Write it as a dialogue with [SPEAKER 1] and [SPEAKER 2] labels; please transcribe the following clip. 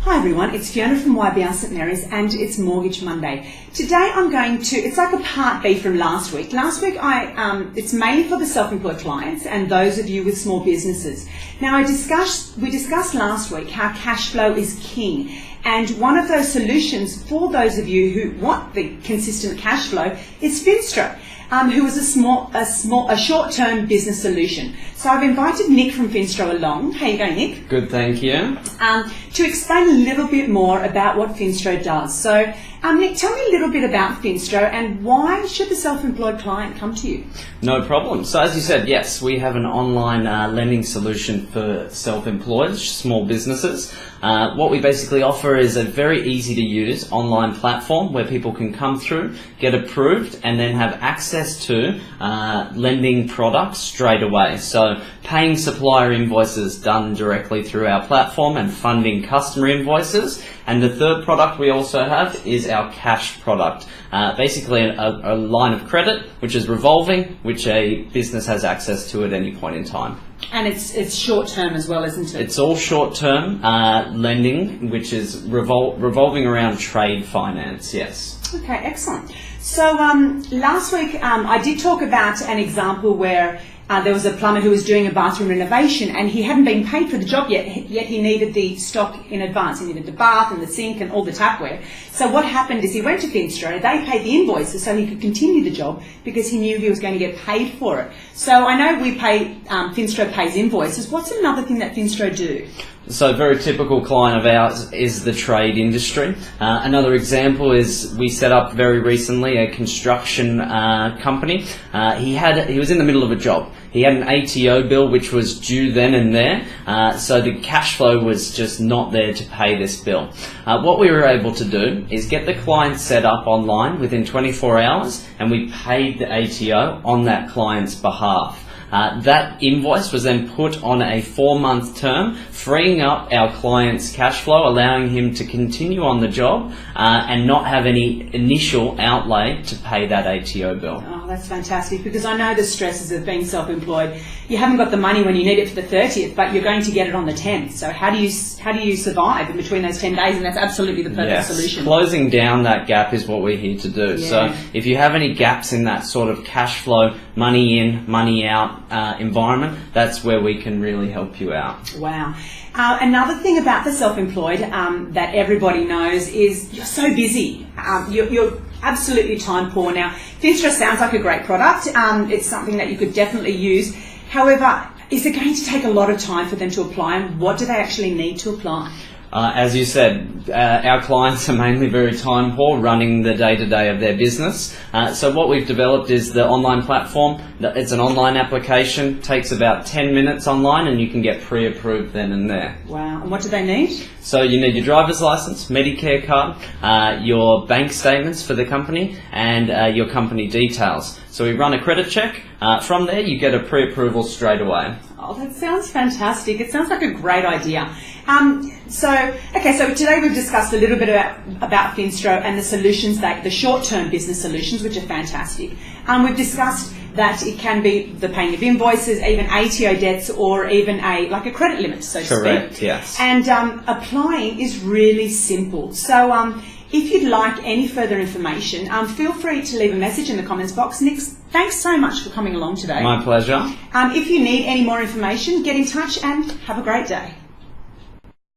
[SPEAKER 1] Hi everyone, it's Fiona from YBR St Mary's and it's Mortgage Monday. Today I'm going to, it's like a part B from last week. Last week it's mainly for the self-employed clients and those of you with small businesses. Now we discussed last week how cash flow is king, and one of those solutions for those of you who want the consistent cash flow is Finstro. Who is a short-term business solution. So I've invited Nick from Finstro along. How you going, Nick?
[SPEAKER 2] Good, thank you.
[SPEAKER 1] To explain a little bit more about what Finstro does. So, Nick, tell me a little bit about Finstro and why should the self-employed client come to you?
[SPEAKER 2] No problem. So as you said, yes, we have an online lending solution for self-employed small businesses. What we basically offer is a very easy to use online platform where people can come through, get approved, and then have access to lending products straight away. So paying supplier invoices done directly through our platform and funding customer invoices. And the third product we also have is our cash product. Basically a line of credit which is revolving, which a business has access to at any point in time.
[SPEAKER 1] And it's short term as well, isn't it?
[SPEAKER 2] It's all short term lending, which is revolving around trade finance, yes.
[SPEAKER 1] Okay, excellent. So last week I did talk about an example where there was a plumber who was doing a bathroom renovation and he hadn't been paid for the job yet he needed the stock in advance. He needed the bath and the sink and all the tapware. So what happened is he went to Finstro, they paid the invoices so he could continue the job because he knew he was going to get paid for it. So I know we pay, Finstro pays invoices. What's another thing that Finstro do?
[SPEAKER 2] So a very typical client of ours is the trade industry. Another example is we set up very recently a construction company. He was in the middle of a job. He had an ATO bill which was due then and there, so the cash flow was just not there to pay this bill. What we were able to do is get the client set up online within 24 hours and we paid the ATO on that client's behalf. That invoice was then put on a 4-month term, freeing up our client's cash flow, allowing him to continue on the job and not have any initial outlay to pay that ATO bill.
[SPEAKER 1] Oh, that's fantastic, because I know the stresses of being self-employed. You haven't got the money when you need it for the 30th, but you're going to get it on the 10th. So how do you survive in between those 10 days? And that's absolutely the perfect solution.
[SPEAKER 2] Closing down that gap is what we're here to do.
[SPEAKER 1] Yeah.
[SPEAKER 2] So if you have any gaps in that sort of cash flow, money in, money out environment, that's where we can really help you out.
[SPEAKER 1] Wow. Another thing about the self-employed that everybody knows is you're so busy. You're absolutely time poor. Now, Finstro sounds like a great product. It's something that you could definitely use. However, is it going to take a lot of time for them to apply, and what do they actually need to apply?
[SPEAKER 2] As you said, our clients are mainly very time poor, running the day-to-day of their business. So what we've developed is the online platform. It's an online application, takes about 10 minutes online, and you can get pre-approved then and there.
[SPEAKER 1] Wow. And what do they need?
[SPEAKER 2] So you need your driver's license, Medicare card, your bank statements for the company, and your company details. So we run a credit check. From there, you get a pre-approval straight away.
[SPEAKER 1] Oh, that sounds fantastic. It sounds like a great idea. So today we've discussed a little bit about Finstro and the solutions, the short-term business solutions, which are fantastic. We've discussed that it can be the paying of invoices, even ATO debts, or even a credit limit, so to speak.
[SPEAKER 2] Correct, yes.
[SPEAKER 1] And applying is really simple. So if you'd like any further information, feel free to leave a message in the comments box. Nick, thanks so much for coming along today.
[SPEAKER 2] My pleasure.
[SPEAKER 1] If you need any more information, get in touch and have a great day.